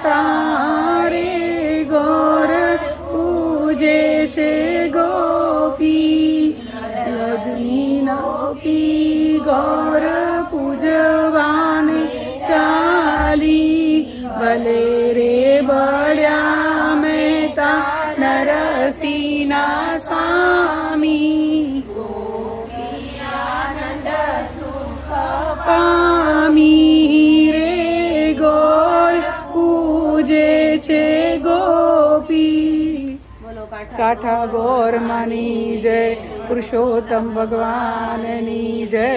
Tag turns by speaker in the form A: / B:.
A: તારે ગોર પૂજે છે ગોપી રજની નોપી ગોર પૂજવાને ચાલી ભલે રે બળ્યા મહેતા નરસિંહના સ્વામી પામી રે ગોર પૂજે છે ગોપી કાઠા ગોર માની જય પુરુષોત્તમ ભગવાનની જય।